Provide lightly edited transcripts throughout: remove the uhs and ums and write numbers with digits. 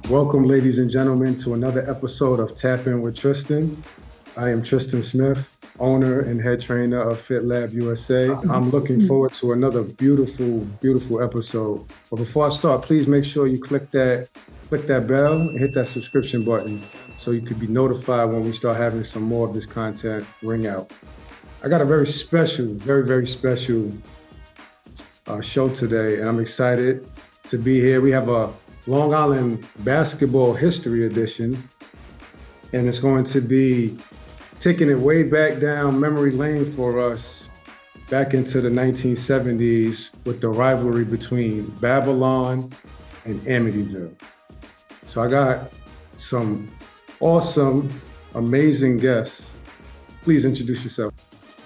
Welcome, ladies and gentlemen, to another episode of Tap In with Tristan. I am Tristan Smith, owner and head trainer of Fit Lab USA. I'm looking forward to another beautiful, beautiful episode. But before I start, please make sure you click that bell and hit that subscription button so you can be notified when we start having some more of this content ring out. I got a very special, very special show today, and I'm excited to be here. We have a Long Island Basketball History Edition, and it's going to be taking it way back down memory lane for us back into the 1970s with the rivalry between Babylon and Amityville. So I got some awesome, amazing guests. Please introduce yourself.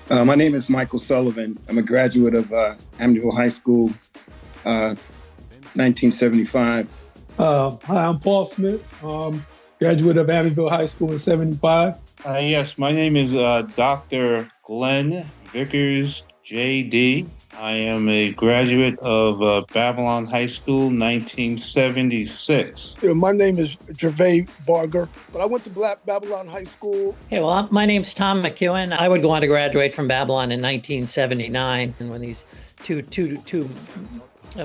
My name is Michael Sullivan. I'm a graduate of Amityville High School, 1975. Hi, I'm Paul Smith, graduate of Amityville High School in 75. Yes, my name is Dr. Glenn Vickers, JD. I am a graduate of Babylon High School, 1976. My name is Gervais Barger, but I went to Babylon High School. Hey, well, my name's Tom McEwen. I would go on to graduate from Babylon in 1979, and when these two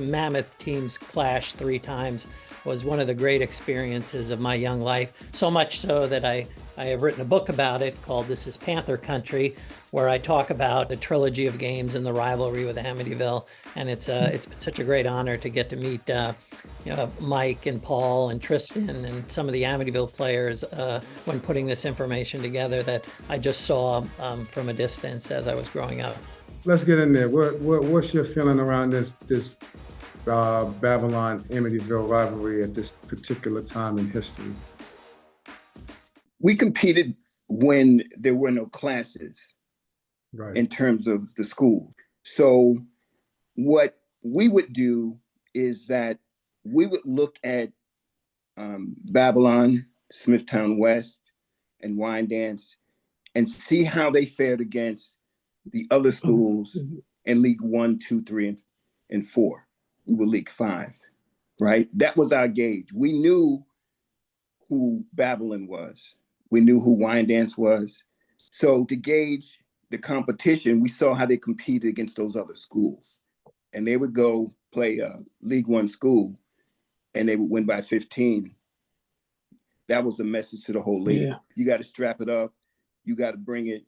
mammoth teams clashed 3 times was one of the great experiences of my young life. So much so that I have written a book about it called This is Panther Country, where I talk about the trilogy of games and the rivalry with Amityville. And it's been such a great honor to get to meet Mike and Paul and Tristan and some of the Amityville players when putting this information together that I just saw from a distance as I was growing up. Let's get in there. What's your feeling around this Babylon Amityville rivalry at this particular time in history? We competed when there were no classes, right, in terms of the school. So what we would do is that we would look at Babylon, Smithtown West, and Wyandanch and see how they fared against the other schools in League 1, 2, 3, and 4. We were League 5, right? That was our gauge. We knew who Babylon was. We knew who Wyandanch was. So to gauge the competition, we saw how they competed against those other schools. And they would go play a League 1 school and they would win by 15. That was the message to the whole league. Yeah. You got to strap it up. You got to bring it,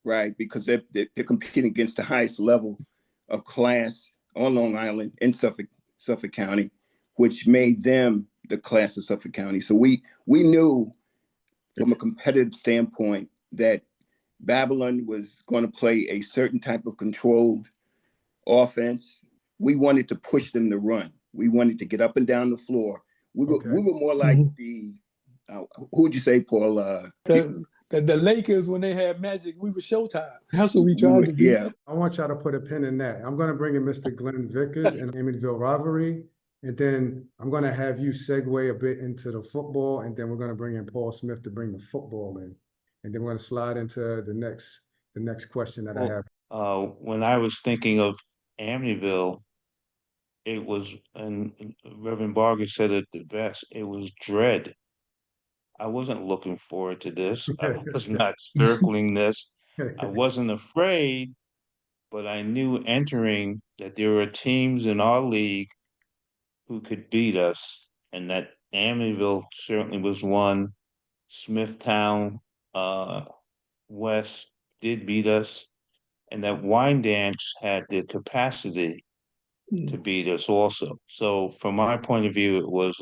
right? Because they're competing against the highest level of class on Long Island in Suffolk County, which made them the class of Suffolk County. So we knew from a competitive standpoint that Babylon was going to play a certain type of controlled offense. We wanted to push them to run. We wanted to get up and down the floor. We were more like the, who would you say, Paul? The Lakers, when they had Magic, we were Showtime. That's what we tried to do. Yeah. I want y'all to put a pin in that. I'm going to bring in Mr. Glenn Vickers and Amityville Rivalry, and then I'm going to have you segue a bit into the football, and then we're going to bring in Paul Smith to bring the football in, and then we're going to slide into the next question that I have. When I was thinking of Amityville, it was, and Reverend Barger said it the best, it was dread. I wasn't looking forward to this. I was not circling this. I wasn't afraid, but I knew entering that there were teams in our league who could beat us, and that Amityville certainly was one. Smithtown West did beat us, and that Wyandanch had the capacity to beat us also. So from my point of view, it was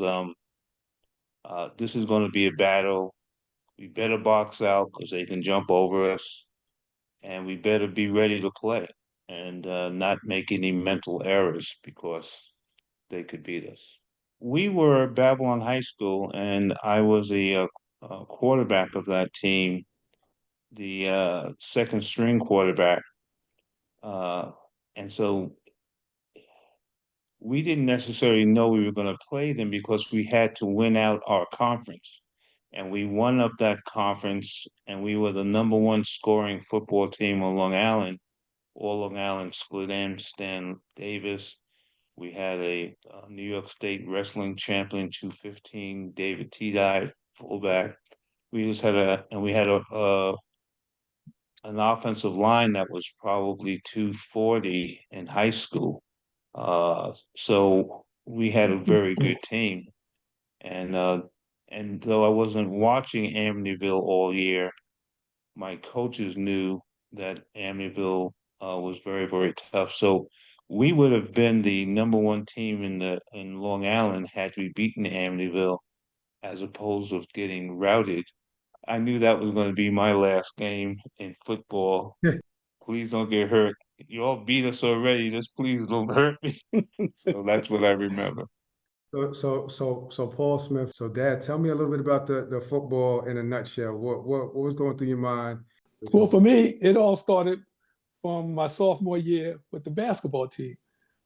this is going to be a battle. We better box out because they can jump over us, and we better be ready to play and not make any mental errors because they could beat us. We were Babylon High School, and I was a quarterback of that team, the second string quarterback. And so we didn't necessarily know we were going to play them because we had to win out our conference. And we won up that conference, and we were the #1 scoring football team on Long Island. All Long Island split in, Stan Davis. We had a New York State wrestling champion, 215, David T. Dive, fullback. We just had an offensive line that was probably 240 in high school. So we had a very good team. And though I wasn't watching Amityville all year, my coaches knew that Amityville was very, very tough. So we would have been the number one team in Long Island had we beaten Amityville, as opposed to getting routed. I knew that was going to be my last game in football. Please don't get hurt. You all beat us already. Just please don't hurt me. So that's what I remember. So Paul Smith. So Dad, tell me a little bit about the football in a nutshell. What was going through your mind? Well, for me, it all started from my sophomore year with the basketball team.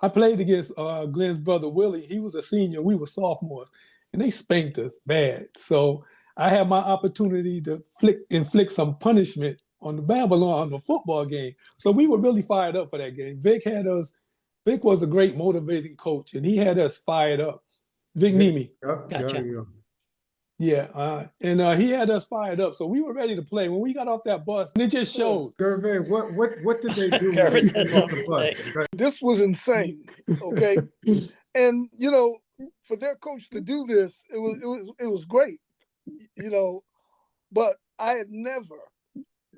I played against Glenn's brother Willie. He was a senior. We were sophomores, and they spanked us bad. So I had my opportunity to inflict some punishment on the Babylon, the football game. So we were really fired up for that game. Vic was a great motivating coach, and he had us fired up. Vic Nimi. Gotcha. Yeah, and he had us fired up, so we were ready to play. When we got off that bus, and it just showed. Gervais, what did they do? Gervais said off the bus? This was insane. Okay, and for their coach to do this, it was great. But I had never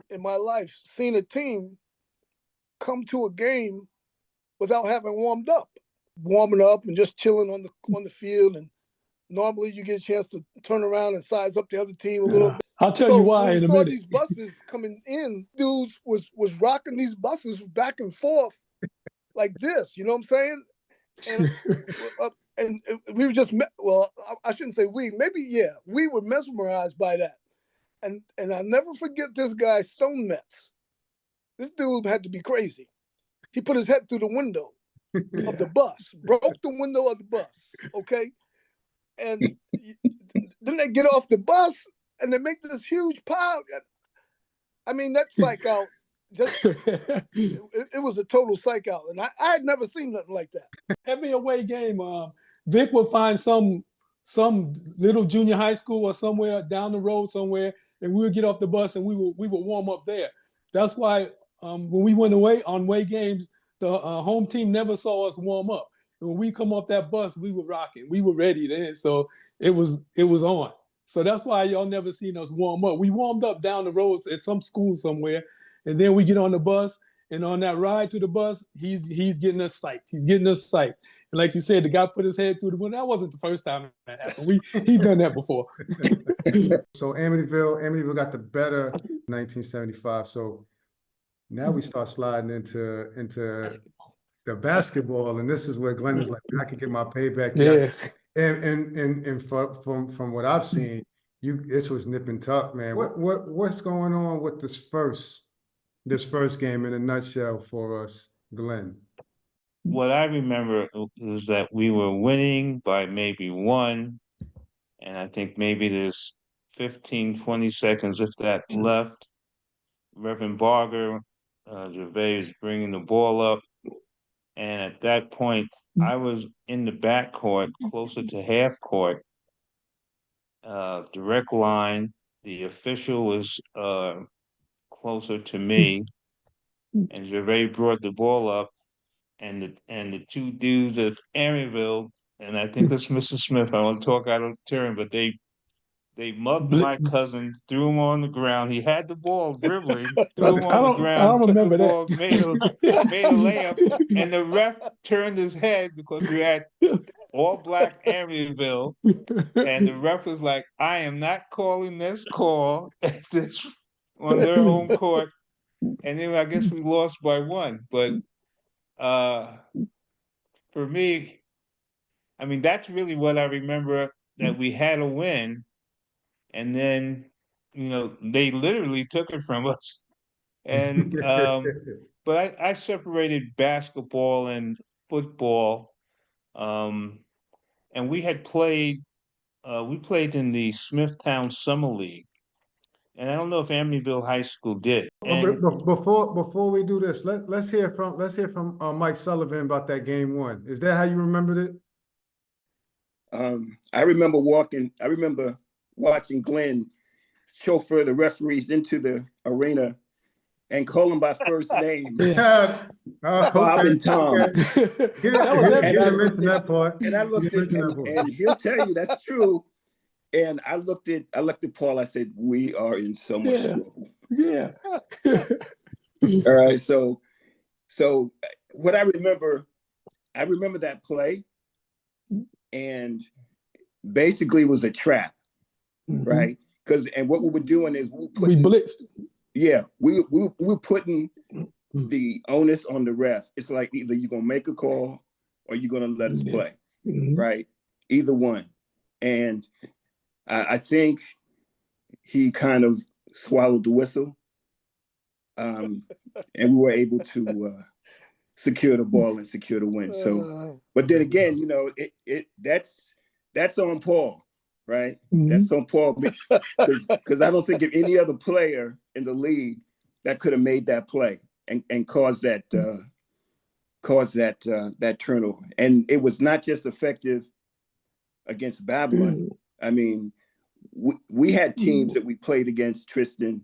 in my life seen a team come to a game without having warming up and just chilling on the field. And normally you get a chance to turn around and size up the other team a little bit. I'll tell you why when in we a saw minute. these buses coming in, dudes was rocking these buses back and forth like this. You know what I'm saying? And we were just I shouldn't say we were mesmerized by that. And I'll never forget this guy Stone Metz. This dude had to be crazy. He put his head through the window of the bus, broke the window of the bus. Okay. And then they get off the bus and they make this huge pile. I mean, that psych out, it was a total psych out. And I had never seen nothing like that. Every away game, Vic would find some little junior high school or somewhere down the road somewhere, and we would get off the bus and we would warm up there. That's why when we went away on away games, the home team never saw us warm up. When we come off that bus, we were rocking. We were ready then. So it was on. So that's why y'all never seen us warm up. We warmed up down the roads at some school somewhere, and then we get on the bus. And on that ride to the bus, he's getting us psyched. He's getting us psyched. And like you said, the guy put his head through the window. That wasn't the first time that happened. He's done that before. So Amityville got the better 1975. So now we start sliding into the basketball, and this is where Glenn is like, I can get my payback. Yeah. And from what I've seen, this was nip and tuck, man. What's going on with this first game in a nutshell for us, Glenn? What I remember is that we were winning by maybe one, and I think maybe there's 15, 20 seconds, if that, left. Reverend Barger, Gervais is bringing the ball up. And at that point, I was in the back court, closer to half court, direct line. The official was closer to me, and Gervais brought the ball up, and the two dudes at Amityville, and I think that's Mr. Smith. I want to talk out of turn, but they mugged my cousin, threw him on the ground. He had the ball dribbling, threw him on the ground. I don't remember the ball, that. made a layup, and the ref turned his head because we had all black Amityville, and the ref was like, "I am not calling this call on their home court." And then I guess we lost by one. But for me, I mean, that's really what I remember, that we had a win. And then, they literally took it from us. And but I separated basketball and football. And we played in the Smithtown Summer League. And I don't know if Amityville High School did. And Before we do this, let's hear from Mike Sullivan about that game one. Is that how you remembered it? I remember watching Glenn chauffeur the referees into the arena and call them by first name, Bob and Tom. Okay. He didn't mention that part. And I looked at and he'll tell you that's true. And I looked at Paul. I said, "We are in so much trouble." Yeah. All right. So what I remember that play, and basically it was a trap, right? And what we were doing is we blitzed. Yeah, we were putting the onus on the ref. It's like either you're gonna make a call or you're gonna let us play, right? Either one. And I think he kind of swallowed the whistle, and we were able to secure the ball and secure the win. So, but then again, you know, that's on Paul, right? That's on Paul because I don't think of any other player in the league that could have made that play and caused that turnover. And it was not just effective against Babylon. I mean, we had teams that we played against, Tristan,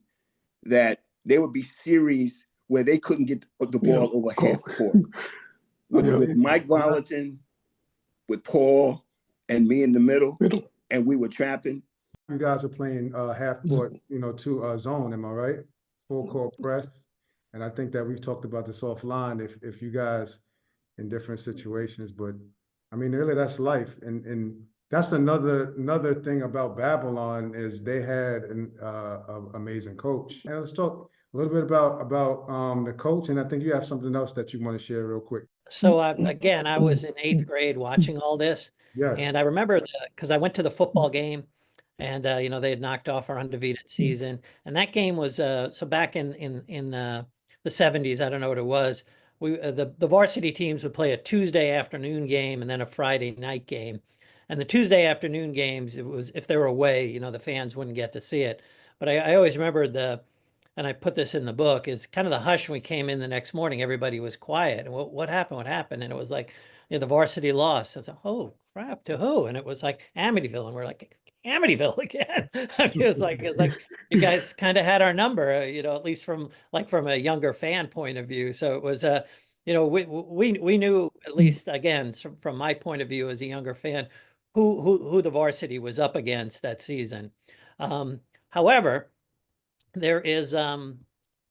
that there would be series where they couldn't get the ball over half court. With Mike Vollatin, with Paul, and me in the middle, and we were trapping. You guys are playing half court, to zone, am I right? Full court press. And I think that we've talked about this offline, if you guys in different situations, but I mean, really that's life. And that's another thing about Babylon is they had an amazing coach. And let's talk a little bit about the coach. And I think you have something else that you want to share real quick. So again, I was in 8th grade watching all this. Yes. And I remember because I went to the football game and, they had knocked off our undefeated season. And that game was, so back in the 70s, I don't know what it was. The varsity teams would play a Tuesday afternoon game and then a Friday night game. And the Tuesday afternoon games, it was, if they were away, the fans wouldn't get to see it. But I always remember and I put this in the book, is kind of the hush when we came in the next morning, everybody was quiet. And what happened? What happened? And it was like, the varsity lost. I was like, oh crap, to who? And it was like Amityville. And we're like, Amityville again. I mean, it was like you guys kind of had our number, at least from a younger fan point of view. So it was we knew, at least again, from my point of view as a younger fan, who the varsity was up against that season. However, there is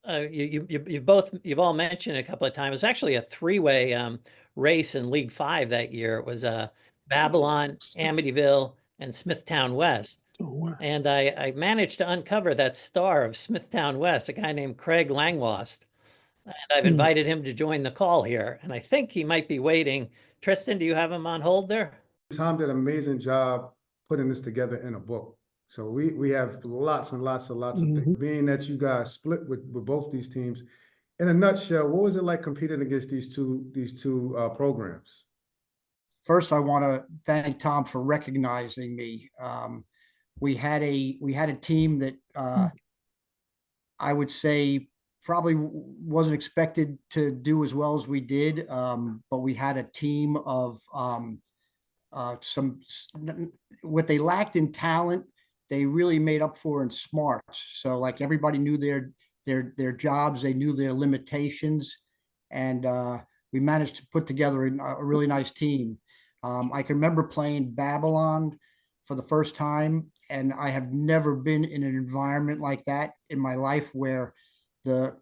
you've all mentioned a couple of times. It's actually a 3-way race in League 5 that year. It was Babylon, Amityville, and Smithtown West. And I managed to uncover that star of Smithtown West, a guy named Craig Langwost. And I've invited him to join the call here. And I think he might be waiting. Tristan, do you have him on hold there? Tom did an amazing job putting this together in a book. So we have lots and lots of things. Being that you guys split with both these teams, in a nutshell, what was it like competing against these two programs? First, I want to thank Tom for recognizing me. We had a team that I would say probably wasn't expected to do as well as we did, but we had a team of what they lacked in talent, they really made up for in smarts. So like everybody knew their jobs, they knew their limitations, and we managed to put together a really nice team. I can remember playing Babylon for the first time, and I have never been in an environment like that in my life where the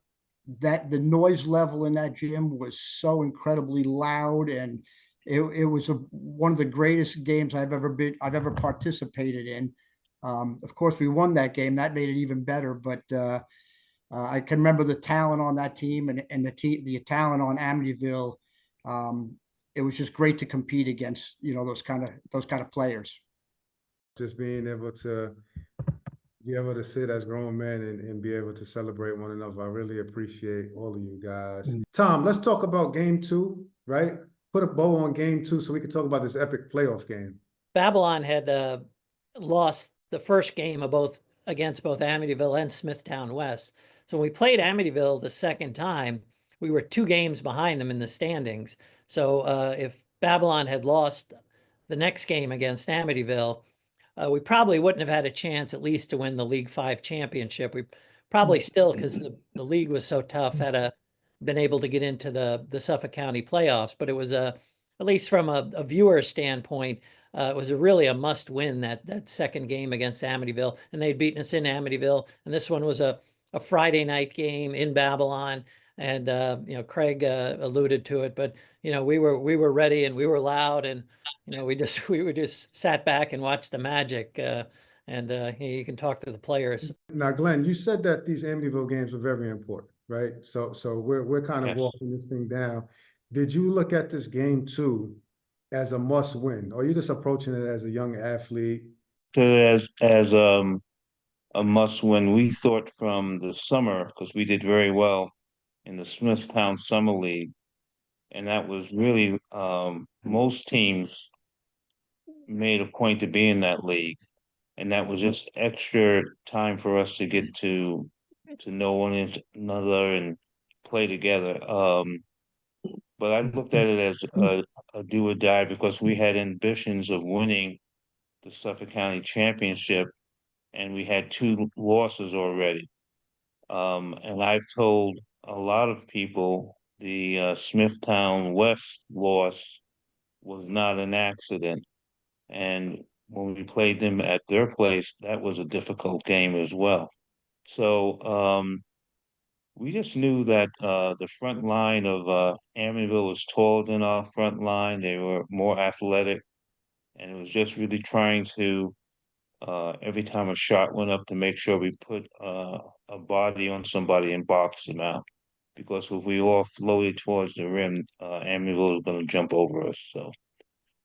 noise level in that gym was so incredibly loud, and it was one of the greatest games I've ever participated in. Of course, we won that game. That made it even better. But I can remember the talent on that team and the talent on Amityville. It was just great to compete against those kind of players. Just being able to sit as grown men and be able to celebrate one another. I really appreciate all of you guys. Tom, let's talk about game 2, right? Put a bow on game 2 so we can talk about this epic playoff game. Babylon had lost the first game of both against both Amityville and Smithtown West. So when we played Amityville the second time, we were 2 games behind them in the standings. So if Babylon had lost the next game against Amityville, we probably wouldn't have had a chance at least to win the League 5 championship. We probably still, because the league was so tough, had been able to get into the Suffolk County playoffs. But it was at least from a viewer standpoint, it was really a must win that second game against Amityville, and they'd beaten us in Amityville, and this one was a Friday night game in Babylon. And Craig alluded to it, but we were ready and we were loud, and we just sat back and watched the magic. And you can talk to the players. Now, Glenn, you said that these Amityville games were very important, right? So we're kind of Yes. walking this thing down. Did you look at this game too as a must win, or are you just approaching it as a young athlete? As a must win. We thought from the summer, because we did very well in the Smithtown Summer League, and that was really most teams made a point to be in that league, and that was just extra time for us to get to know one another and play together. But I looked at it as a do or die, because we had ambitions of winning the Suffolk County Championship, and we had 2 losses already. And I've told a lot of people the Smithtown West loss was not an accident. And when we played them at their place, that was a difficult game as well. So we just knew that the front line of Amityville was taller than our front line. They were more athletic, and it was just really trying to every time a shot went up, to make sure we put a body on somebody and box them out. Because if we all floated towards the rim, Amityville was going to jump over us. So,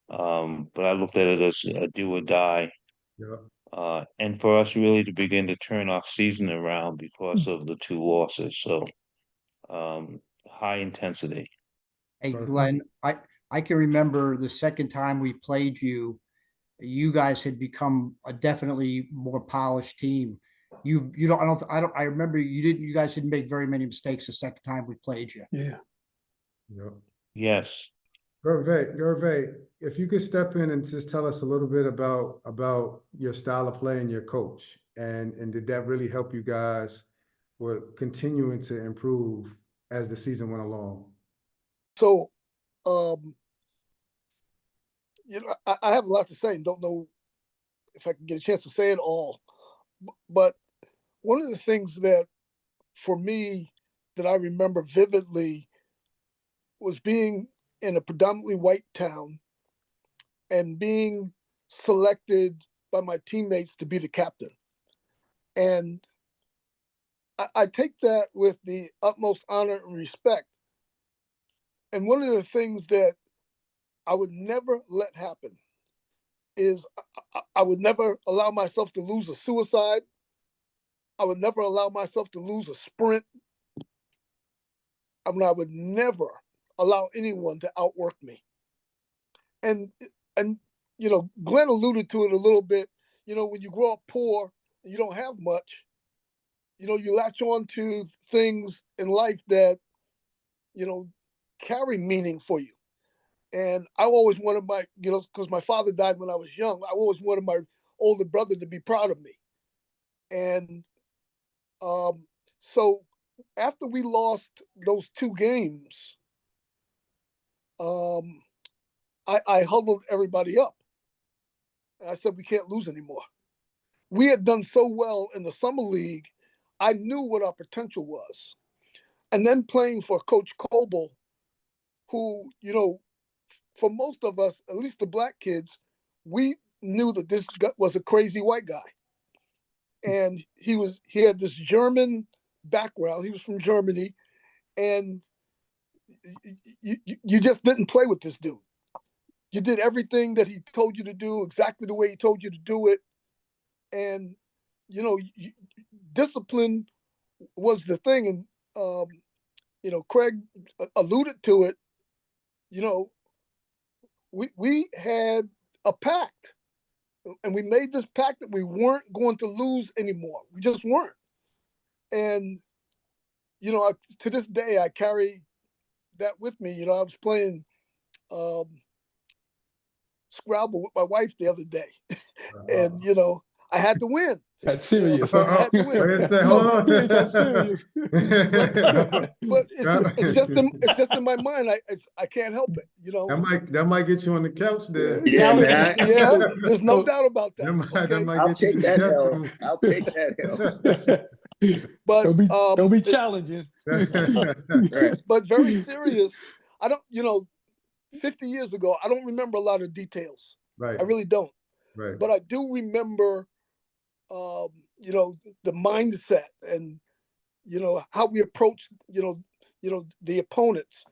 but I looked at it as a do or die. Yeah. And for us really to begin to turn our season around because of the 2 losses. So, high intensity. Hey, Perfect. Glenn, I can remember the second time we played you, you guys had become a definitely more polished team. I remember you guys didn't make very many mistakes the second time we played you. Yeah. Yeah. Yes. Gervais, if you could step in and just tell us a little bit about your style of play and your coach, and did that really help you guys with continuing to improve as the season went along? So, I have a lot to say and don't know if I can get a chance to say it all. But one of the things that, for me, that I remember vividly was being in a predominantly white town and being selected by my teammates to be the captain. And I take that with the utmost honor and respect. And one of the things that I would never let happen is I would never allow myself to lose a suicide. I would never allow myself to lose a sprint. I mean, I would never allow anyone to outwork me. And Glenn alluded to it a little bit. When you grow up poor and you don't have much, you latch on to things in life that, carry meaning for you. And I always wanted because my father died when I was young, I always wanted my older brother to be proud of me. And so after we lost those 2 games, I huddled everybody up. And I said, we can't lose anymore. We had done so well in the summer league. I knew what our potential was. And then playing for Coach Coble, who, for most of us, at least the black kids, we knew that this was a crazy white guy. And he had this German background. He was from Germany. And you just didn't play with this dude. You did everything that he told you to do, exactly the way he told you to do it. And, discipline was the thing. And, Craig alluded to it. We had a pact. and we made this pact that we weren't going to lose anymore. We just weren't. And, to this day, I carry that with me. I was playing Scrabble with my wife the other day, and, I had to win. That's serious. I had to win. Hold on. It got serious. But it's just in my mind. I can't help it. That might get you on the couch there. Yeah, man. Yeah, there's no doubt about that. That might I'll get you take to that the L. couch. I'll take that L. But don't be challenging. Right. but very serious. I don't, 50 years ago, I don't remember a lot of details. Right. I really don't. Right. But I do remember, the mindset and, how we approached, the opponents.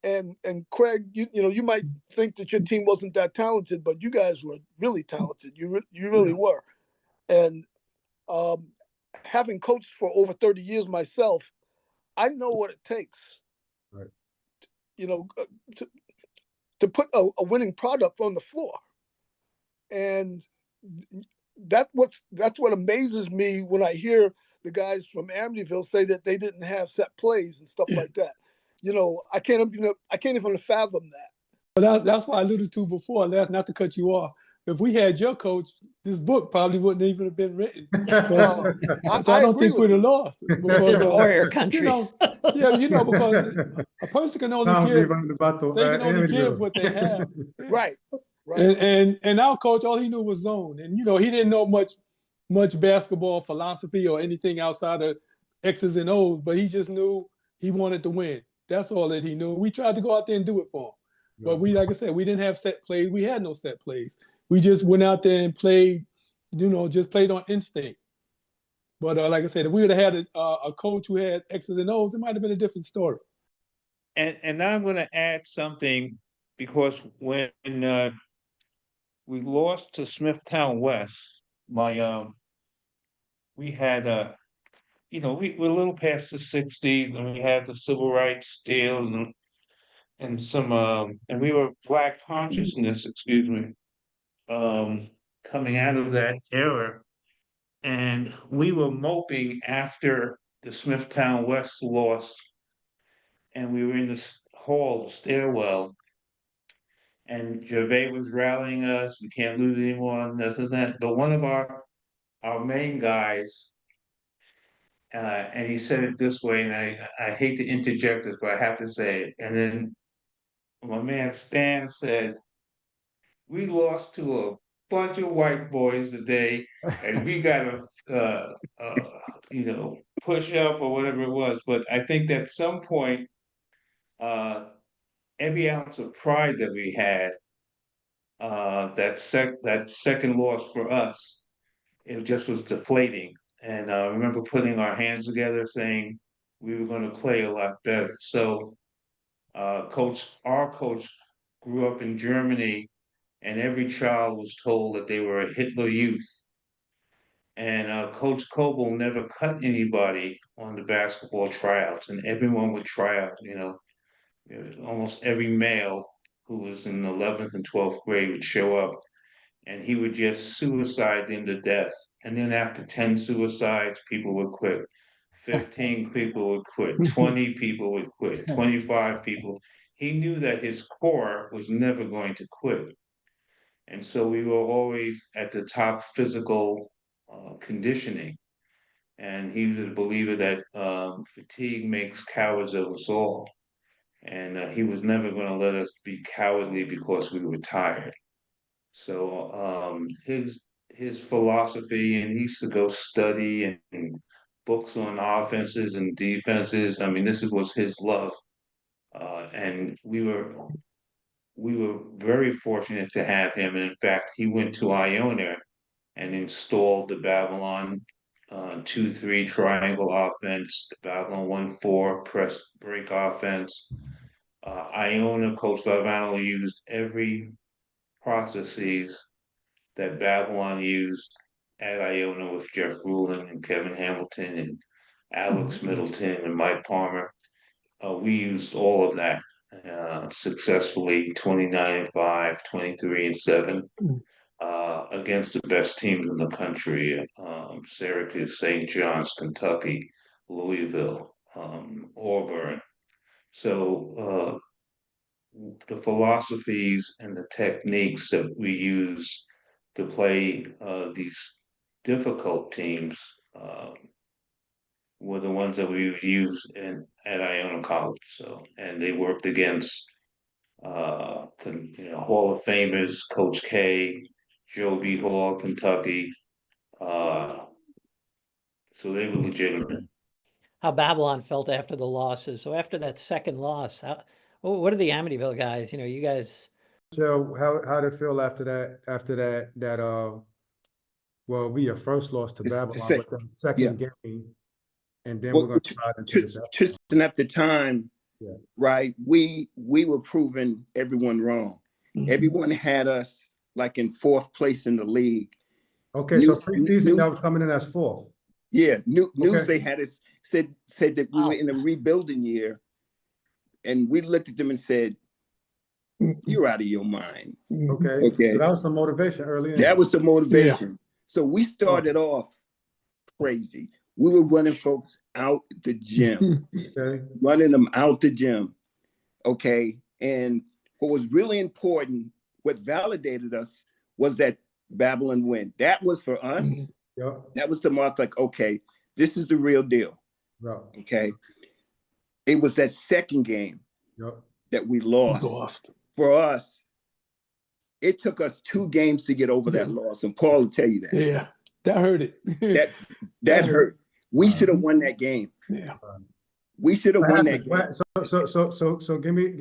And Craig, you might think that your team wasn't that talented, but you guys were really talented. You really were. And having coached for over 30 years myself, I know what it takes. Right. To put a winning product on the floor. And that's what amazes me when I hear the guys from Amityville say that they didn't have set plays and stuff like that. I can't even fathom that. That's why I alluded to before, not to cut you off. If we had your coach, this book probably wouldn't even have been written. I don't think we'd have lost. This is Warrior Country. Because a person can only give what they have. Right. And our coach, all he knew was zone. And, he didn't know much basketball philosophy or anything outside of X's and O's, but he just knew he wanted to win. That's all that he knew. We tried to go out there and do it for him. But like I said, we didn't have set plays. We had no set plays. We just went out there and played, just played on instinct. But like I said, if we would have had a coach who had X's and O's, it might have been a different story. And now I'm going to add something, because when we lost to Smithtown West, we had we're a little past the 60s, and we had the civil rights deal and some and we were Black consciousness, coming out of that era, and we were moping after the Smithtown West loss, and we were in the hall, the stairwell, and Gervais was rallying us. We can't lose anymore on this and that. But one of our main guys, and he said it this way, and I hate to interject this, but I have to say it. And then my man Stan said, "We lost to a bunch of white boys today, and we got to, push up," or whatever it was. But I think that at some point, every ounce of pride that we had, that second loss for us, it just was deflating. And I remember putting our hands together, saying we were going to play a lot better. So, our coach grew up in Germany, and every child was told that they were a Hitler Youth. And Coach Coble never cut anybody on the basketball tryouts, and everyone would try out. Almost every male who was in 11th and 12th grade would show up, and he would just suicide them to death. And then after 10 suicides, people would quit. 15 people would quit. 20 people would quit. 25 people. He knew that his core was never going to quit. And so we were always at the top physical conditioning. And he was a believer that fatigue makes cowards of us all. And he was never going to let us be cowardly because we were tired. So his philosophy, and he used to go study and books on offenses and defenses. I mean, this was his love, and we were very fortunate to have him. And in fact, he went to Iona and installed the Babylon 2-3 triangle offense, the Babylon 1-4 press break offense. Iona, Coach Sullivan used every processes that Babylon used at Iona with Jeff Rulin and Kevin Hamilton and Alex Middleton and Mike Palmer. We used all of that successfully, 29-5, 23-7. against the best teams in the country, Syracuse, St. John's, Kentucky, Louisville, Auburn. So the philosophies and the techniques that we use to play these difficult teams were the ones that we used at Iona College. So, and they worked against Hall of Famers, Coach K, Joe B. Hall, Kentucky. So they were legitimate. How Babylon felt after the losses. So after that second loss, what are the Amityville guys? You guys. So how did it feel after that well, your first loss to Babylon, but the second game, and then we're going to try into the Tristan at the time, Yeah. right? We were proving everyone wrong. Everyone had us like in 4th place in the league. Okay, so preseason that was coming in as 4th. Yeah, Newsday had us said that we were in a rebuilding year, and we looked at them and said, "You're out of your mind." Okay. So that was some motivation early in. That was the motivation. Yeah. So we started off crazy. We were running folks out the gym, running them out the gym. Okay. And what was really important, what validated us, was that Babylon win. That was for us. That was the mark, like, okay, this is the real deal. Okay. It was that second game that we lost. For us, it took us 2 games to get over that loss. And Paul will tell you that. Yeah, that hurt it. that hurt. We should have won that game. Yeah. We should have won that game. So give me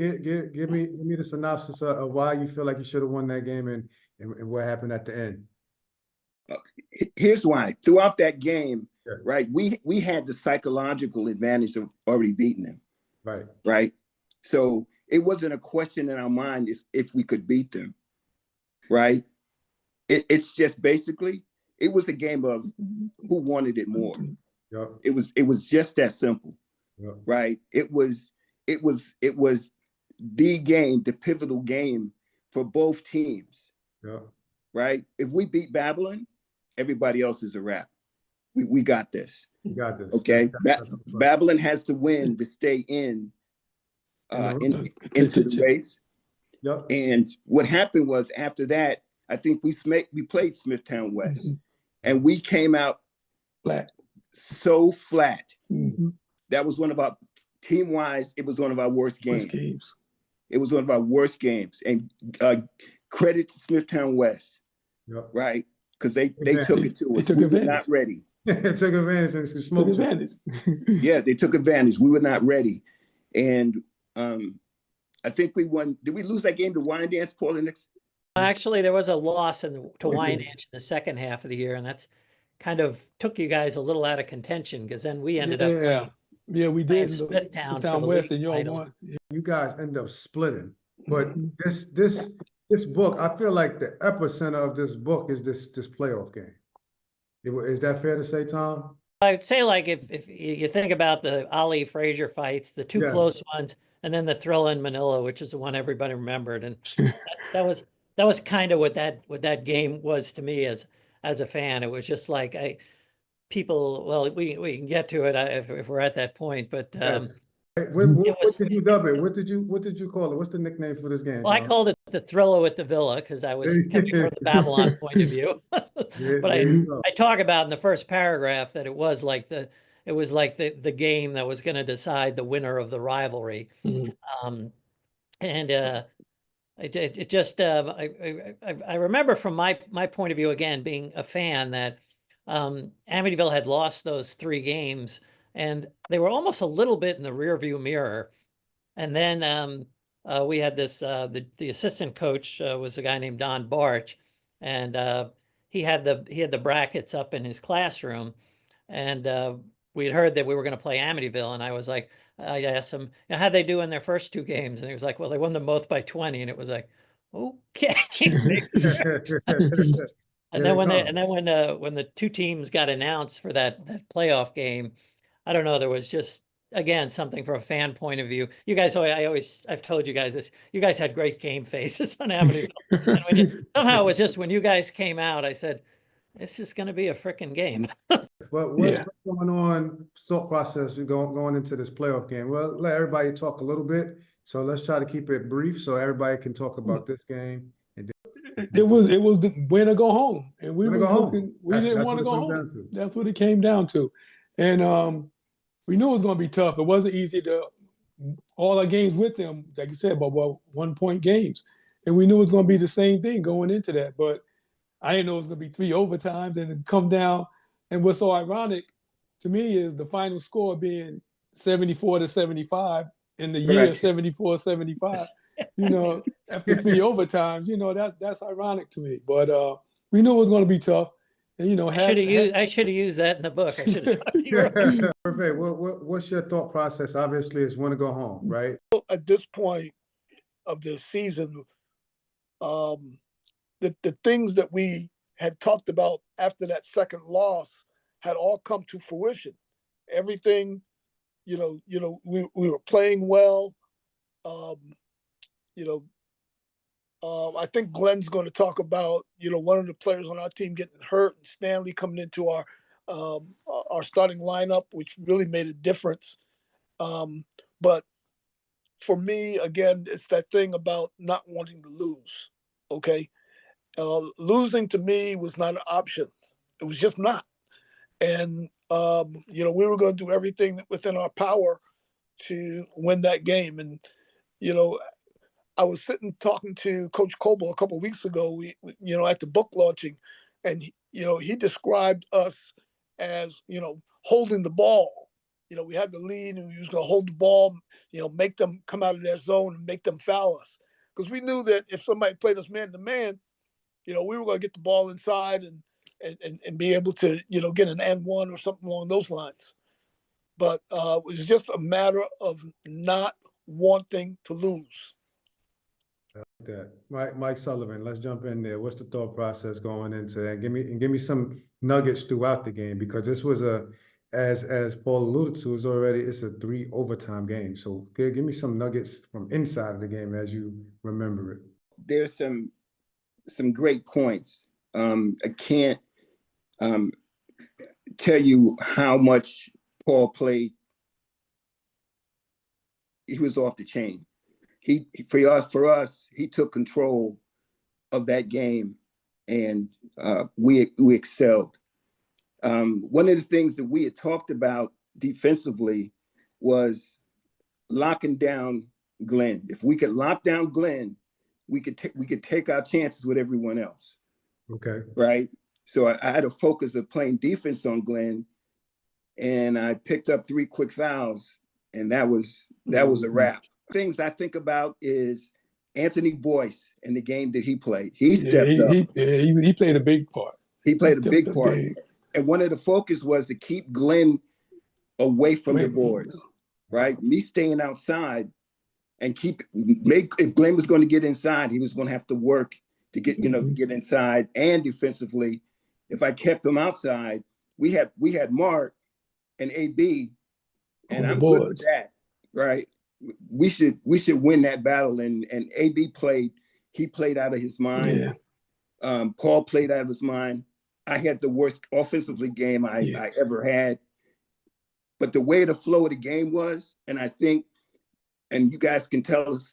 the synopsis of why you feel like you should have won that game and what happened at the end. Here's why. Throughout that game, right, we had the psychological advantage of already beating them. Right. So it wasn't a question in our mind if we could beat them. Right. It's just basically, it was a game of who wanted it more. It was just that simple. Right. It was the game, the pivotal game for both teams. Right. If we beat Babylon, everybody else is a wrap. We got this. You got this. Okay. Babylon has to win to stay into the race. And what happened was, after that, I think we played Smithtown West, and we came out flat. So flat. That was one of our team-wise. It was one of our worst games. It was one of our worst games, and credit to Smithtown West, right? Because they took it to us. We were not ready. They took advantage. Yeah, they took advantage. We were not ready, and I think we won. Did we lose that game to Wyandanch, Paul? Actually, there was a loss to Wyandanch in the second half of the year, and that's kind of took you guys a little out of contention, because then we ended up. Yeah, we did. Smithtown West, and you all won. You guys end up splitting, but this book, I feel like the epicenter of this book is this playoff game. Is that fair to say, Tom? I'd say, like, if you think about the Ali Frazier fights, the 2 close ones, and then the Thrilla in Manila, which is the one everybody remembered, and that was kind of what that game was to me as a fan. It was just like people. Well, we can get to it if we're at that point, but. What did you dub it? What did you call it? What's the nickname for this game? Well, I called it the Thriller with the Villa, because I was coming from the Babylon point of view. But I talk about in the first paragraph that it was like the game that was going to decide the winner of the rivalry. It just I remember from my point of view, again, being a fan, that Amityville had lost those 3 games, and they were almost a little bit in the rearview mirror. And then we had this, the assistant coach was a guy named Don Barch, and he had the brackets up in his classroom, and we had heard that we were going to play Amityville, and I was like, I asked him, how'd they do in their first 2 games? And he was like, well, they won them both by 20. And it was like, okay. And then when the 2 teams got announced for that playoff game, I don't know, there was just again, something from a fan point of view. You guys, I've told you guys this. You guys had great game faces on Amityville. And somehow it was just when you guys came out, I said, this is going to be a freaking game. What's going on, thought process going into this playoff game? Well, let everybody talk a little bit. So let's try to keep it brief so everybody can talk about this game. And it was the win or go home, and we didn't want to go home. That's what it came down to, and we knew it was going to be tough. It wasn't easy to all our games with them, like you said, but 1-point games, and we knew it was going to be the same thing going into that. But I didn't know it was going to be 3 overtimes and it come down. And what's so ironic to me is the final score being 74-75 in the year 74-75. You know, after 3 overtimes, you know, that's ironic to me. But we knew it was going to be tough. And, you know, I should have used that in the book. I should have talked to you. Gervais, what's your thought process? Obviously, it's want to go home, right? At this point of the season, the things that we had talked about after that second loss had all come to fruition. Everything, we were playing well. I think Glenn's going to talk about, one of the players on our team getting hurt and Stanley coming into our starting lineup, which really made a difference. But for me, again, it's that thing about not wanting to lose. Okay. Losing to me was not an option. It was just not. And, we were going to do everything within our power to win that game. And, I was sitting talking to Coach Coble a couple of weeks ago, at the book launching, and, he described us as, holding the ball. We had the lead and we was going to hold the ball, make them come out of their zone and make them foul us. Because we knew that if somebody played us man to man, we were going to get the ball inside and be able to, get an N1 or something along those lines. But it was just a matter of not wanting to lose. That Mike Sullivan, let's jump in there. What's the thought process going into that? Give me some nuggets throughout the game, because this was as Paul alluded to, it's a 3 overtime game. So give me some nuggets from inside of the game as you remember it. There's some great points. I can't tell you how much Paul played. He was off the chain. For us, he took control of that game, and we excelled. One of the things that we had talked about defensively was locking down Glenn. If we could lock down Glenn, we could take our chances with everyone else. Okay. Right. So I had a focus of playing defense on Glenn, and I picked up 3 quick fouls, and that was a wrap. Things I think about is Anthony Boyce and the game that he played. He stepped up. He played a big part. He played a big part. And one of the focus was to keep Glenn away from the boards, right? Me staying outside and if Glenn was going to get inside, he was going to have to work to get, to get inside. And defensively, if I kept him outside, we had Mark and AB, and I'm good with that, right? We should win that battle. And AB played out of his mind. Yeah. Paul played out of his mind. I had the worst offensively game I ever had. But the way the flow of the game was, and I think, and you guys can tell us,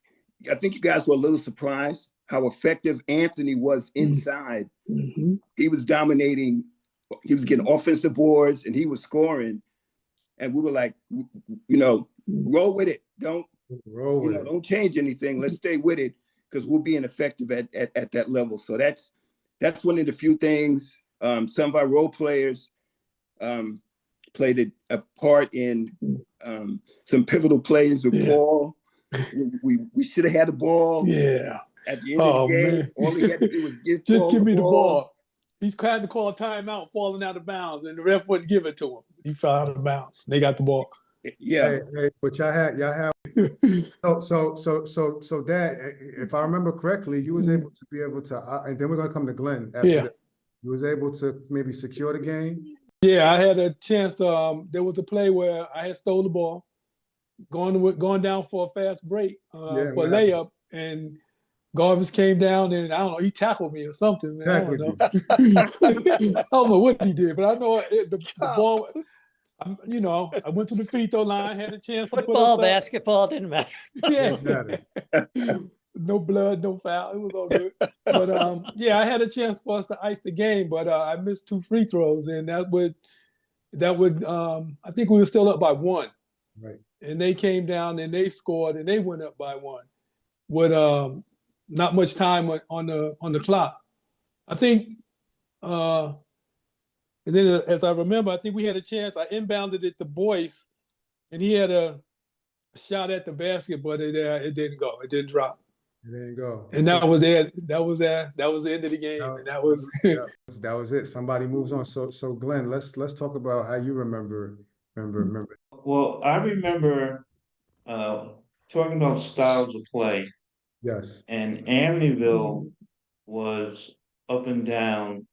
I think you guys were a little surprised how effective Anthony was inside. Mm-hmm. He was dominating. He was getting offensive boards and he was scoring. And we were like, roll with it. Don't change anything. Let's stay with it, because we're being effective at that level. So that's one of the few things. Some of our role players played a part in some pivotal plays with Paul. We should have had the ball. Yeah. At the end of the game, man. All he had to do was give me the ball. He's trying to call a timeout, falling out of bounds, and the ref wouldn't give it to him. He fell out of bounds. They got the ball. Yeah. Hey, but y'all have so that, if I remember correctly, you was able to and then we're gonna come to Glenn after that. You was able to maybe secure the game. Yeah, I had a chance to there was a play where I had stole the ball going down for a fast break Yeah, for a what happened? layup, and Garvis came down and I don't know, he tackled me or something, man. I don't know. I don't know what he did, but I know the ball. I went to the free throw line, had a chance to put Football, us up. basketball, didn't matter. Yeah. Didn't matter. No blood, no foul. It was all good. But yeah, I had a chance for us to ice the game, but I missed 2 free throws, and that would I think we were still up by 1. Right. And they came down and they scored and they went up by 1 with not much time on the clock. I think and then as I remember, I think we had a chance. I inbounded it to Boyce, and he had a shot at the basket, but it didn't go. It didn't drop. It didn't go. And that was it. That was the end of the game. And that was that was it. Somebody moves on. So Glenn, let's talk about how you remember. Well, I remember talking about styles of play, Yes. and Amityville was up and down,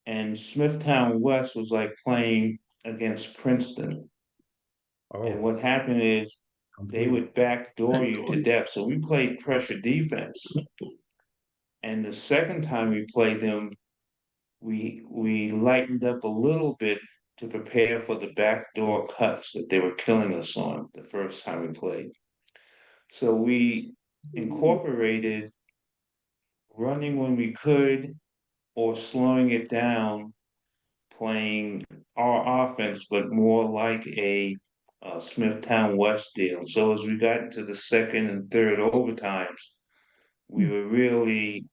and Smithtown West was like playing against Princeton. And Oh, what happened is they would backdoor you to death. So we played pressure defense. And the second time we played them, we lightened up a little bit to prepare for the backdoor cuts that they were killing us on the first time we played. So we incorporated running when we could or slowing it down, playing our offense, but more like a Smithtown West deal. So as we got into the second and third overtimes, we were really,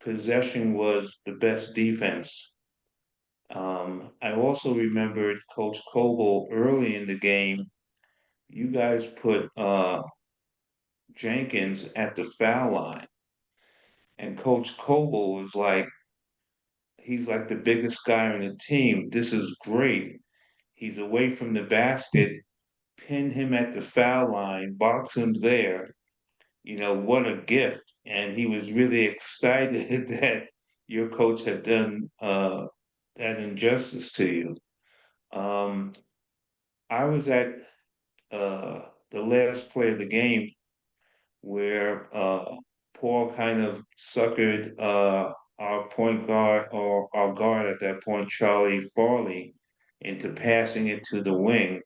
possession was the best defense. I also remembered Coach Coble early in the game. You guys put Jenkins at the foul line, and Coach Coble was like, he's like the biggest guy on the team. This is great. He's away from the basket. Pin him at the foul line, box him there. What a gift. And he was really excited that your coach had done that injustice to you. I was at the last play of the game where Paul kind of suckered our point guard, or our guard at that point, Charlie Farley, into passing it to the wing.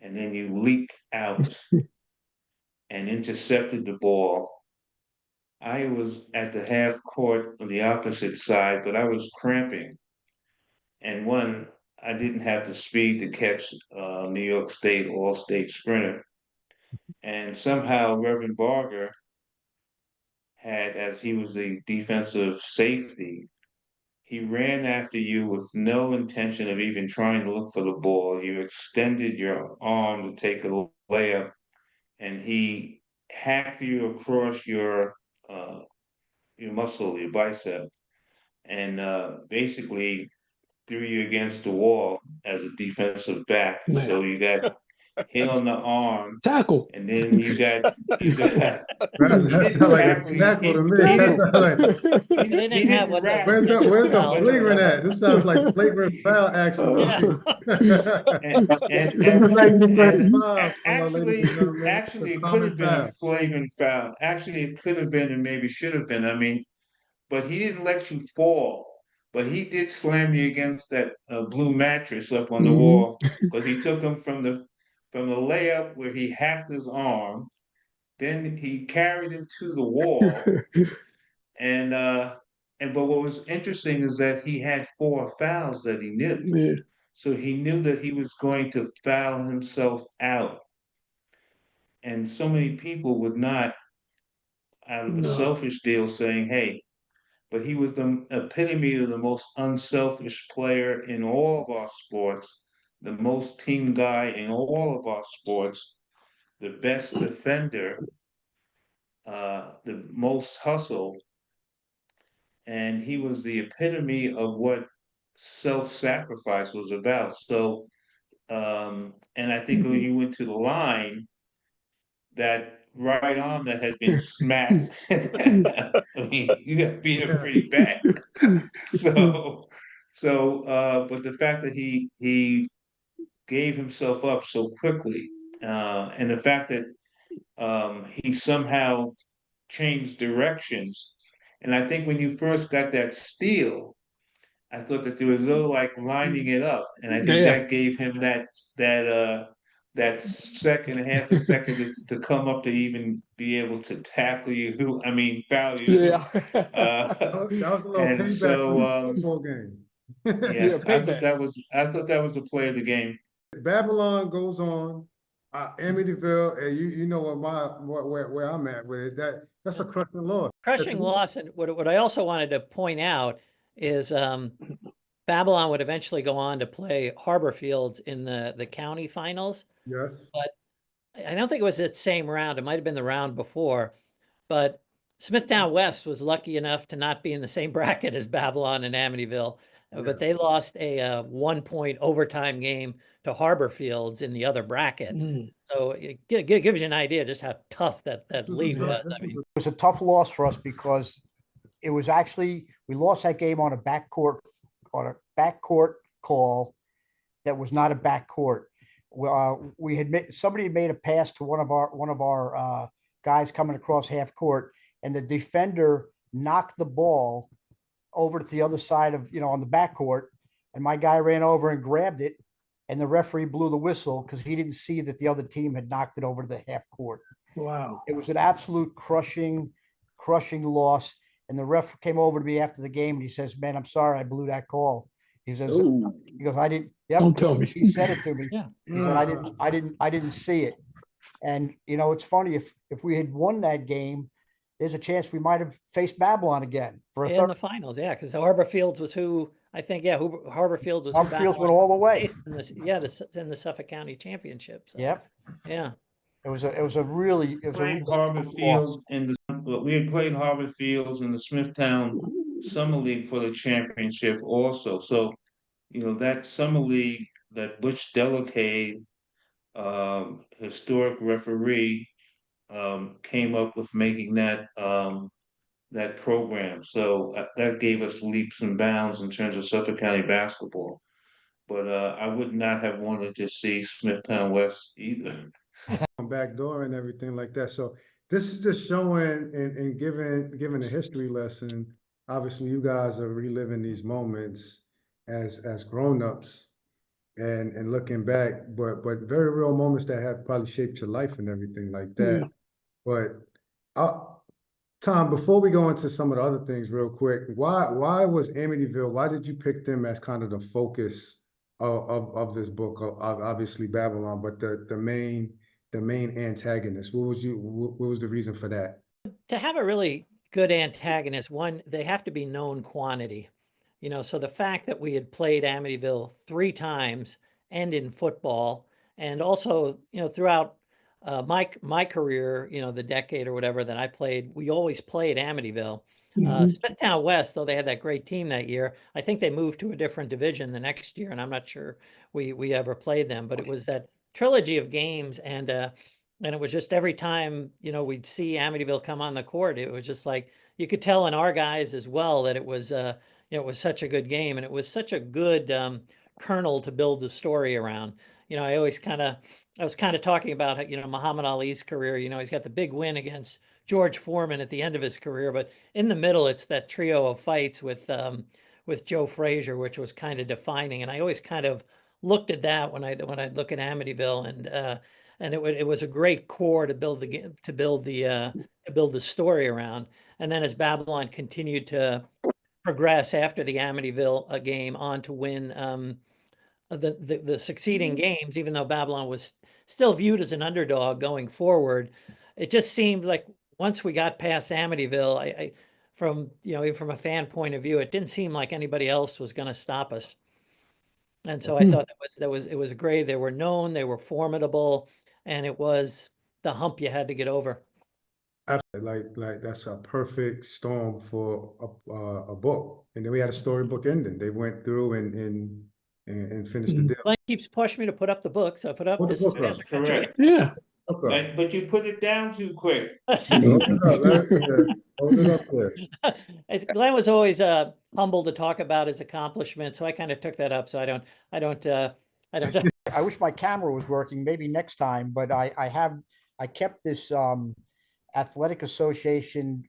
And then you leaked out and intercepted the ball. I was at the half court on the opposite side, but I was cramping. And I didn't have the speed to catch New York State All-State sprinter. And somehow Reverend Barger had, as he was the defensive safety, he ran after you with no intention of even trying to look for the ball. You extended your arm to take a layup, and he hacked you across your muscle, your bicep, and basically threw you against the wall as a defensive back. Man. So you got hit on the arm, tackle. and then you got That sounds like a tackle to me. They didn't have what the Where's the fouls or flagrant whatever. at? This sounds like flagrant foul action. Actually, it could have been a flagrant foul. Actually, it could have been, and maybe should have been. I mean, but he didn't let you fall. But he did slam you against that blue mattress up on the wall, because he took him from the layup where he hacked his arm. Then he carried him to the wall, and but what was interesting is that he had 4 fouls that he knew. Yeah. So he knew that he was going to foul himself out. And so many people would not, out of a selfish deal, saying, hey, but he was the epitome of the most unselfish player in all of our sports, the most team guy in all of our sports, the best defender, the most hustle. And he was the epitome of what self-sacrifice was about. So, and I think when you went to the line, that right arm that had been smacked, I mean, you got beat up pretty bad. But the fact that he gave himself up so quickly, and the fact that he somehow changed directions. And I think when you first got that steal, I thought that there was a little like lining it up, and I think Yeah. that gave him that second, half a second to come up to even be able to tackle you. I mean, foul you. Yeah. That was a little And payback so, from the football game. yeah, Yeah, payback. I thought that was the play of the game. Babylon goes on. Amityville, and you know where I'm at with it. That's a crushing loss. Crushing loss. And what I also wanted to point out is Babylon would eventually go on to play Harbor Fields in the county finals. Yes. But I don't think it was that same round. It might have been the round before. But Smithtown West was lucky enough to not be in the same bracket as Babylon and Amityville. But they lost a 1-point overtime game to Harbor Fields in the other bracket. So it gives you an idea just how tough that league was. I mean, It was a tough loss for us because it was actually, we lost that game on a backcourt call that was not a backcourt. We had somebody had made a pass to one of our guys coming across half court, and the defender knocked the ball over to the other side of, on the backcourt, and my guy ran over and grabbed it, and the referee blew the whistle because he didn't see that the other team had knocked it over to the half court. Wow. It was an absolute crushing loss. And the ref came over to me after the game and he says, "Man, I'm sorry I blew that call." He says, he goes, "I didn't." Yep, Don't tell me. he said it to me. Yeah. He said, I didn't see it. And it's funny, if we had won that game, there's a chance we might have faced Babylon again for a in third. the finals, yeah, because Harbor Fields was who I think, who Harbor Fields was. Harbor Fields went all the way. In the Suffolk County Championship. So, Yep. Yeah. It was a really Played Harvard tough Fields loss. but we had played Harvard Fields in the Smithtown Summer League for the championship also. So, that Summer League, that Butch Delicade, historic referee, came up with making that program. So that gave us leaps and bounds in terms of Suffolk County basketball. But I would not have wanted to see Smithtown West either. Back door and everything like that. So this is just showing and giving a history lesson. Obviously, you guys are reliving these moments as grown-ups and looking back, but very real moments that have probably shaped your life and everything like that. Yeah. But Tom, before we go into some of the other things real quick, why was Amityville, why did you pick them as kind of the focus of this book? Obviously Babylon, but the main antagonist. What was the reason for that? To have a really good antagonist, one, they have to be known quantity. So the fact that we had played Amityville 3 times and in football, and also, throughout my career, the decade or whatever that I played, we always played Amityville. Smithtown West, though they had that great team that year, I think they moved to a different division the next year, and I'm not sure we ever played them, but it was that trilogy of games, and it was just every time, we'd see Amityville come on the court, it was just like, you could tell in our guys as well that it was such a good game, and it was such a good kernel to build the story around. I was kind of talking about, Muhammad Ali's career. He's got the big win against George Foreman at the end of his career, but in the middle, it's that trio of fights with Joe Frazier, which was kind of defining. And I always kind of looked at that when I'd look at Amityville, and it was a great core to build the story around. And then as Babylon continued to progress after the Amityville game on to win the succeeding games, even though Babylon was still viewed as an underdog going forward, it just seemed like once we got past Amityville, I from even from a fan point of view, it didn't seem like anybody else was going to stop us. And so I thought it was great. They were known, they were formidable, and it was the hump you had to get over. Absolutely. Like that's a perfect storm for a book. And then we had a storybook ending. They went through and finished the deal. Glenn keeps pushing me to put up the book, so I put up Put the this. book up. Panther Country. Correct. Yeah. Okay. But you put it down too quick. Hold it up, right? Hold it up there. Glenn was always humble to talk about his accomplishments, so I kind of took that up. So I don't I wish my camera was working, maybe next time, but I kept this athletic association.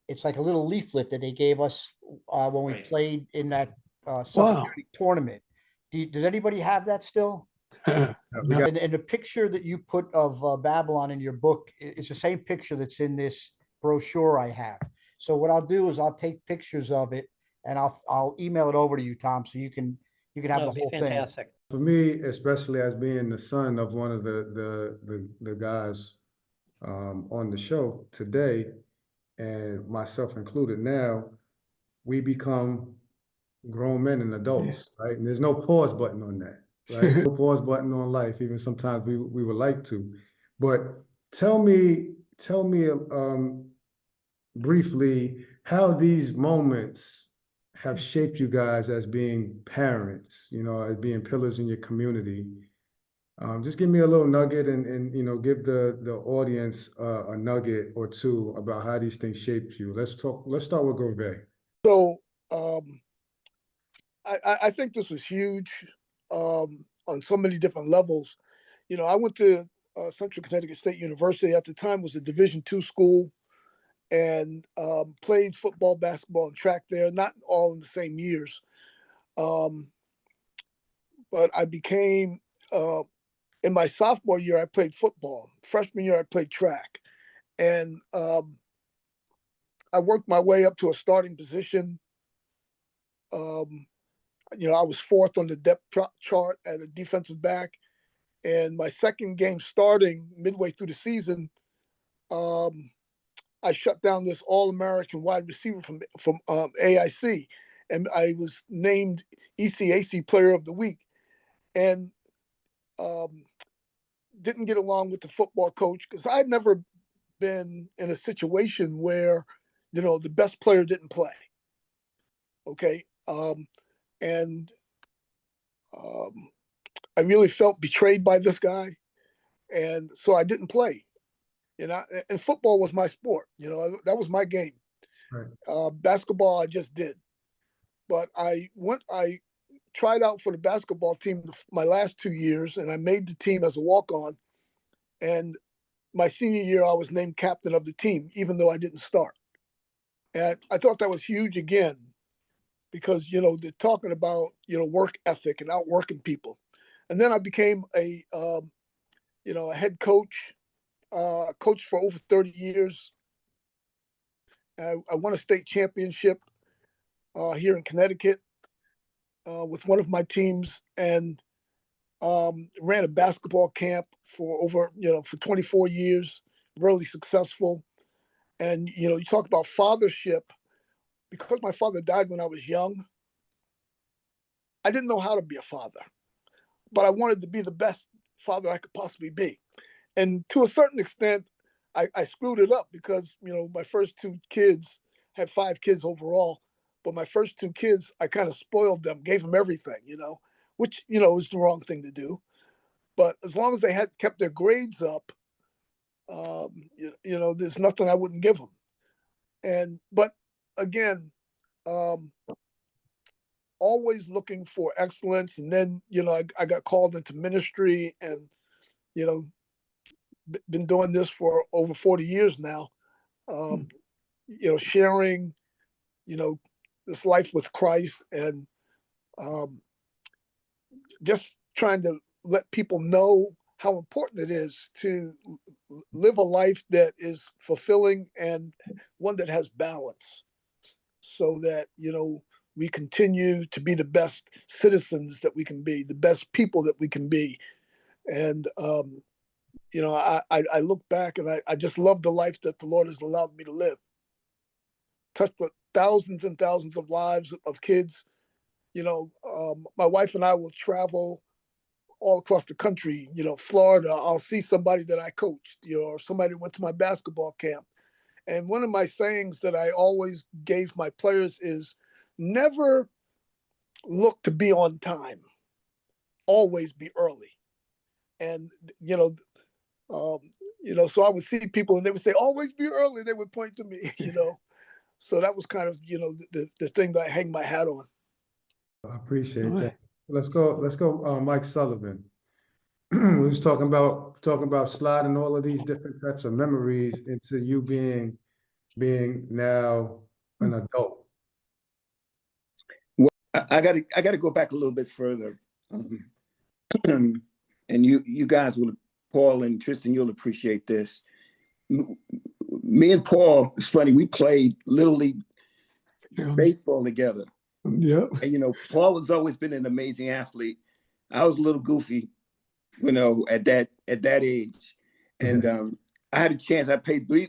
It's like a little leaflet that they gave us when we Right. played in that Suffolk Wow. County tournament. Does anybody have that still? We got And the picture that you put of Babylon in your book, it's the same picture that's in this brochure I have. So what I'll do is I'll take pictures of it and I'll email it over to you, Tom, so you can have That the would be whole thing. fantastic. For me, especially as being the son of one of the guys on the show today, and myself included now, we become grown men and adults, right? And there's no pause button on that, right? No pause button on life, even sometimes we would like to. But tell me briefly how these moments have shaped you guys as being parents, you know, as being pillars in your community. Just give me a little nugget and you know, give the audience a nugget or two about how these things shaped you. Let's start with Gervais. So I think this was huge on so many different levels. You know, I went to Central Connecticut State University. At the time was a Division II school, and played football, basketball, and track there, not all in the same years. But I became, in my sophomore year, I played football. Freshman year, I played track. And I worked my way up to a starting position. You know, I was fourth on the depth chart at a defensive back. And my second game starting midway through the season, I shut down this All-American wide receiver from AIC, and I was named ECAC Player of the Week, and didn't get along with the football coach because I'd never been in a situation where, you know, the best player didn't play. Okay, and I really felt betrayed by this guy, and so I didn't play. You know, and football was my sport. You know, that was my game. Right. Basketball, I just did. But I tried out for the basketball team my last 2 years, and I made the team as a walk-on. And my senior year, I was named captain of the team, even though I didn't start. And I thought that was huge again, because, you know, they're talking about, you know, work ethic and outworking people. And then I became a head coach. Coached for over 30 years. I won a state championship here in Connecticut with one of my teams, and ran a basketball camp for for 24 years, really successful. And, you know, you talk about fathership. Because my father died when I was young, I didn't know how to be a father, but I wanted to be the best father I could possibly be. And to a certain extent, I screwed it up because, you know, my first two kids, had 5 kids overall, but my first 2 kids, I kind of spoiled them, gave them everything, you know, which, you know, is the wrong thing to do. But as long as they had kept their grades up, you know, there's nothing I wouldn't give them. But again, always looking for excellence. And then, you know, I got called into ministry, and, you know, been doing this for over 40 years now. You know, sharing, you know, this life with Christ, and just trying to let people know how important it is to live a life that is fulfilling and one that has balance, so that, you know, we continue to be the best citizens that we can be, the best people that we can be. And, you know, I look back and I just love the life that the Lord has allowed me to live. Touched the thousands and thousands of lives of kids. You know, my wife and I will travel all across the country. You know, Florida, I'll see somebody that I coached, you know, or somebody went to my basketball camp. And one of my sayings that I always gave my players is never look to be on time, always be early. And, you know, so I would see people and they would say, always be early. They would point to me, you know. So that was kind of, you know, the thing that I hang my hat on. I appreciate All that. right. Let's go, Mike Sullivan. We was talking about sliding all of these different types of memories into you being now an adult. Well, I gotta go back a little bit further. And you guys will, Paul and Tristan, you'll appreciate this. Me and Paul, it's funny, we played Little League baseball together. Yeah. And Paul has always been an amazing athlete. I was a little goofy, at that age. And I had a chance. I played B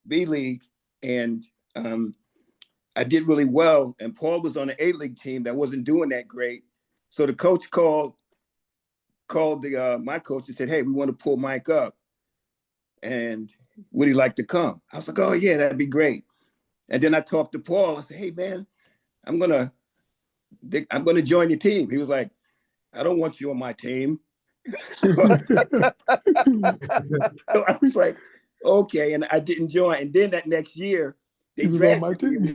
League, and I did really well. And Paul was on an A League team that wasn't doing that great. So the coach called my coach and said, "Hey, we want to pull Mike up, and would he like to come?" I was like, "Oh yeah, that'd be great." And then I talked to Paul. I said, "Hey man, I'm gonna join your team." He was like, "I don't want you on my team." So I was like, "Okay," and I didn't join. And then that next year, they drafted me.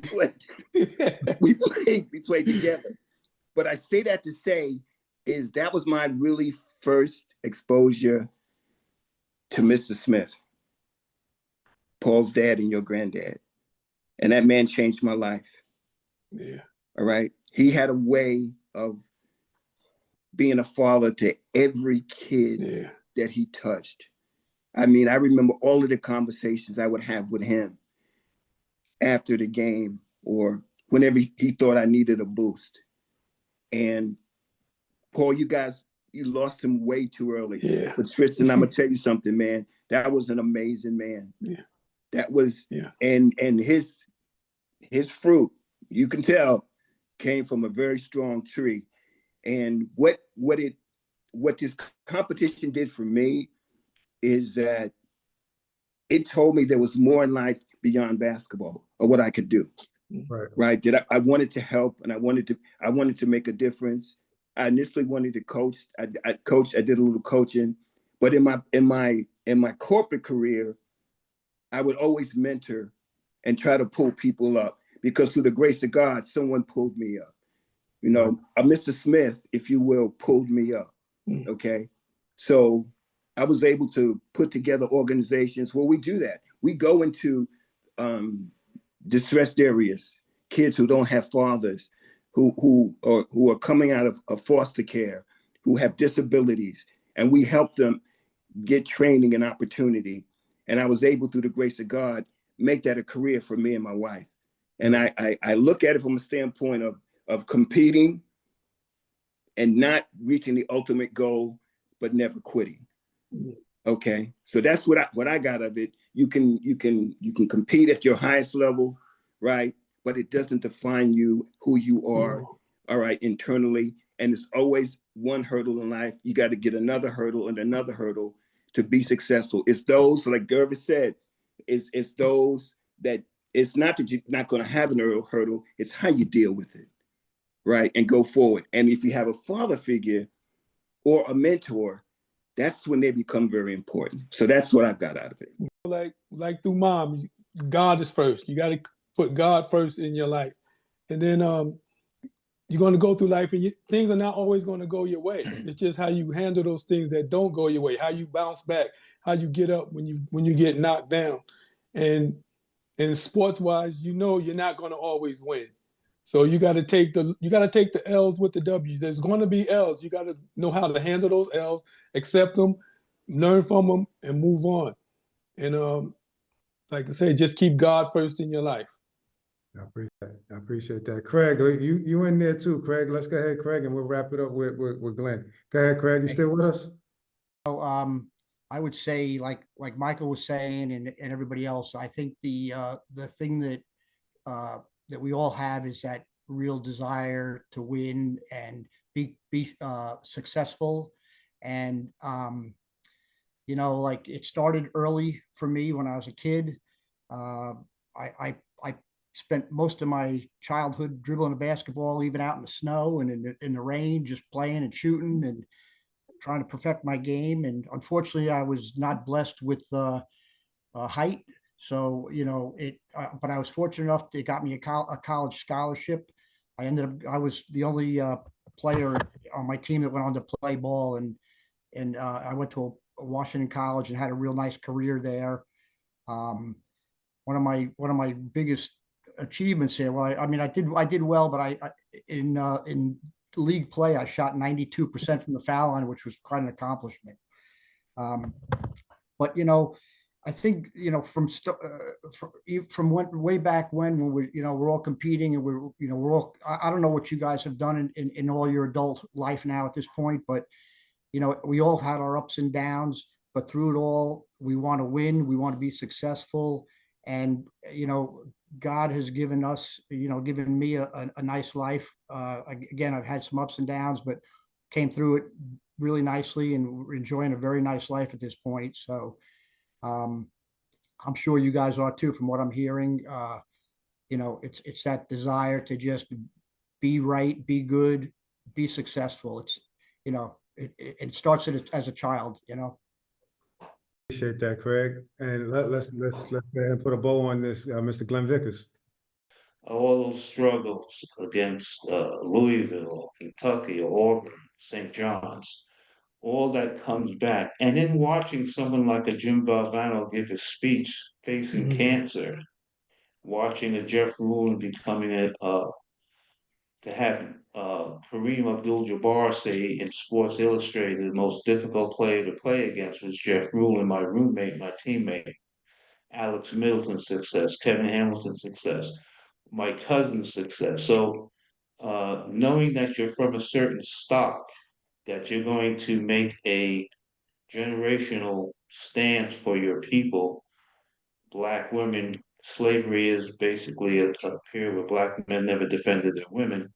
We played together. But I say that to say is that was my really first exposure to Mr. Smith, Paul's dad and your granddad. And that man changed my life. Yeah. All right. He had a way of being a father to every kid that he touched. I mean, I remember all of the conversations I would have with him after the game or whenever he thought I needed a boost. And Paul, you lost him way too early. Yeah. But Tristan, I'm gonna tell you something, man. That was an amazing man. Yeah. That was, and his fruit, you can tell, came from a very strong tree. And what this competition did for me is that it told me there was more in life beyond basketball or what I could do. Right. That I wanted to help and I wanted to make a difference. I initially wanted to coach. I did a little coaching, but in my corporate career, I would always mentor and try to pull people up because through the grace of God, someone pulled me up. A Mr. Smith, if you will, pulled me up. Okay. So I was able to put together organizations where we do that. We go into distressed areas, kids who don't have fathers, who are coming out of foster care, who have disabilities, and we help them get training and opportunity. And I was able, through the grace of God, make that a career for me and my wife. And I look at it from a standpoint of competing and not reaching the ultimate goal, but never quitting. Okay, so that's what I got of it. You can compete at your highest level, right? But it doesn't define you, who you are, all right, internally. And it's always one hurdle in life. You got to get another hurdle and another hurdle to be successful. It's those, like Gervais said, it's those that it's not that you're not going to have an hurdle. It's how you deal with it, right? And go forward. And if you have a father figure or a mentor, that's when they become very important. So that's what I've got out of it. Like through mom, God is first. You got to put God first in your life. And then you're going to go through life and things are not always going to go your way. It's just how you handle those things that don't go your way, how you bounce back, how you get up when you get knocked down. And sports wise, you're not going to always win. So you got to take the L's with the W's. There's going to be L's. You got to know how to handle those L's, accept them, learn from them, and move on. And like I say, just keep God first in your life. I appreciate that. Craig, you in there too, Craig. Let's go ahead, Craig, and we'll wrap it up with Glenn. Go ahead, Craig. You still with us? So I would say, like Michael was saying, and everybody else, I think the thing that we all have is that real desire to win and be successful. And like it started early for me when I was a kid. I spent most of my childhood dribbling a basketball, even out in the snow and in the rain, just playing and shooting and trying to perfect my game. And unfortunately, I was not blessed with height. So, but I was fortunate enough to got me a college scholarship. I was the only player on my team that went on to play ball, and I went to a Washington college and had a real nice career there. One of my biggest achievements there. Well, I mean, I did well, but in league play, I shot 92% from the foul line, which was quite an accomplishment. But I think from way back when we're all competing, and we're all, I don't know what you guys have done in all your adult life now at this point, but we all had our ups and downs, but through it all, we want to win, we want to be successful, and God has given us, given me a nice life. Again, I've had some ups and downs, but came through it really nicely, and we're enjoying a very nice life at this point. So I'm sure you guys are too, from what I'm hearing. It's that desire to just be right, be good, be successful. It's it starts as a child. Appreciate that, Craig. And let's go ahead and put a bow on this, Mr. Glenn Vickers. All those struggles against Louisville, Kentucky, Auburn, St. John's, all that comes back. And then watching someone like a Jim Valvano give a speech facing cancer, watching a Jeff Ruland becoming to have Kareem Abdul-Jabbar say in Sports Illustrated, the most difficult player to play against was Jeff Ruland, my roommate, my teammate. Alex Middleton's success, Kevin Hamilton's success, my cousin's success. So knowing that you're from a certain stock, that you're going to make a generational stance for your people, Black women, slavery is basically a period where Black men never defended their women.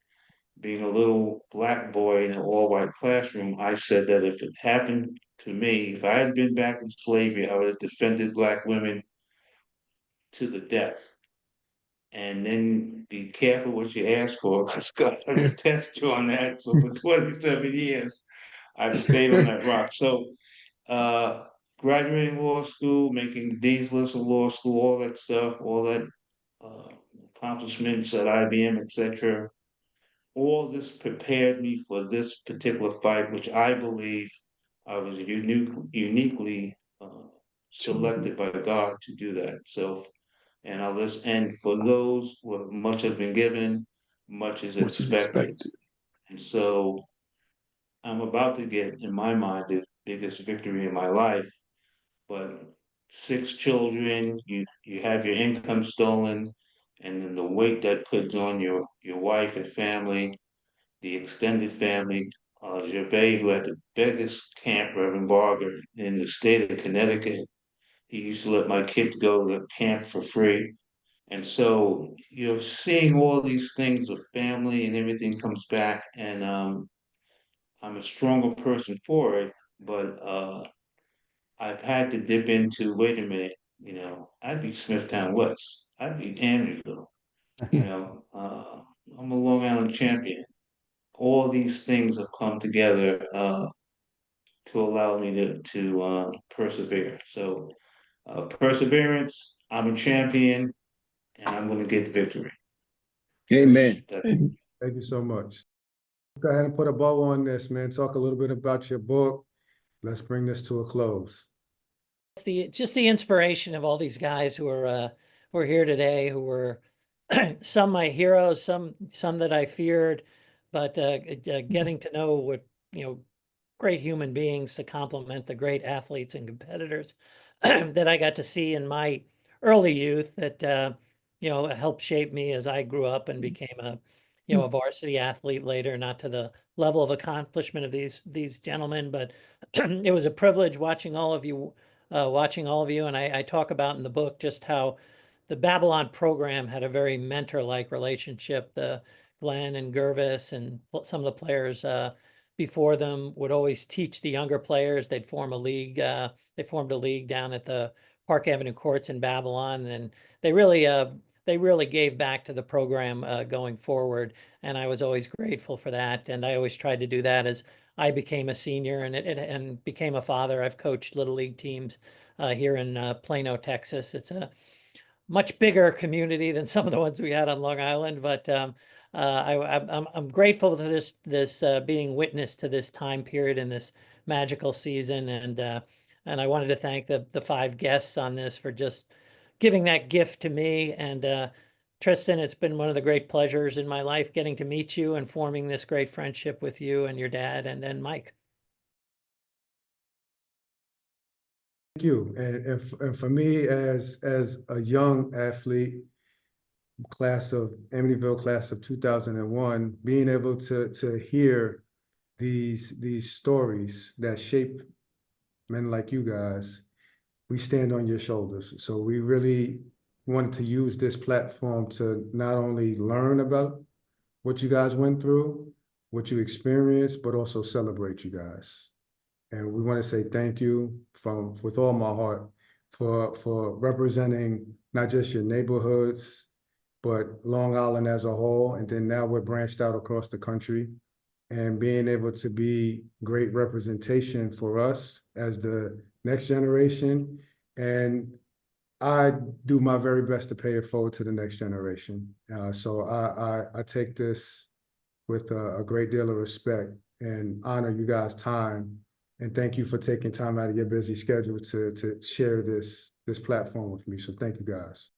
Being a little Black boy in an all-white classroom, I said that if it happened to me, if I had been back in slavery, I would have defended Black women to the death. And then be careful what you ask for, because God will test you on that. So for 27 years, I've stayed on that rock. So graduating law school, making the Dean's List of law school, all that stuff, all that accomplishments at IBM, etc. All this prepared me for this particular fight, which I believe I was uniquely selected by God to do that. So, and for those where much has been given, much is expected. And so I'm about to get, in my mind, the biggest victory in my life. But 6 children, you have your income stolen, and then the weight that puts on your wife and family, the extended family. Gervais, who had the biggest camp, Reverend Barger, in the state of Connecticut, he used to let my kids go to camp for free. And so you're seeing all these things of family and everything comes back, and I'm a stronger person for it, but I've had to dip into, wait a minute, I'd be Smithtown West, I'd be Amityville, I'm a Long Island champion. All these things have come together to allow me to persevere. So perseverance, I'm a champion, and I'm going to get the victory. Amen. Thank you so much. Go ahead and put a bow on this, man. Talk a little bit about your book. Let's bring this to a close. It's just the inspiration of all these guys who are here today, who were some my heroes, some that I feared, but getting to know what great human beings to complement the great athletes and competitors that I got to see in my early youth that helped shape me as I grew up and became a varsity athlete later, not to the level of accomplishment of these gentlemen, but it was a privilege watching all of you. And I talk about in the book just how the Babylon program had a very mentor-like relationship. The Glenn and Gervais and some of the players before them would always teach the younger players. They'd form a league. They formed a league down at the Park Avenue courts in Babylon, and they really gave back to the program going forward. And I was always grateful for that. And I always tried to do that as I became a senior and became a father. I've coached little league teams here in Plano, Texas. It's a much bigger community than some of the ones we had on Long Island, but I'm grateful to this being witness to this time period in this magical season, and I wanted to thank the 5 guests on this for just giving that gift to me. And Tristan, it's been one of the great pleasures in my life getting to meet you and forming this great friendship with you and your dad and Mike. Thank you. And for me, as a young athlete, Amityville class of 2001, being able to hear these stories that shape men like you guys, we stand on your shoulders. So we really wanted to use this platform to not only learn about what you guys went through, what you experienced, but also celebrate you guys. And we want to say thank you with all my heart for representing not just your neighborhoods, but Long Island as a whole. And then now we're branched out across the country, and being able to be great representation for us as the next generation. And I do my very best to pay it forward to the next generation. So I take this with a great deal of respect and honor you guys' time. And thank you for taking time out of your busy schedule to share this platform with me. So thank you guys.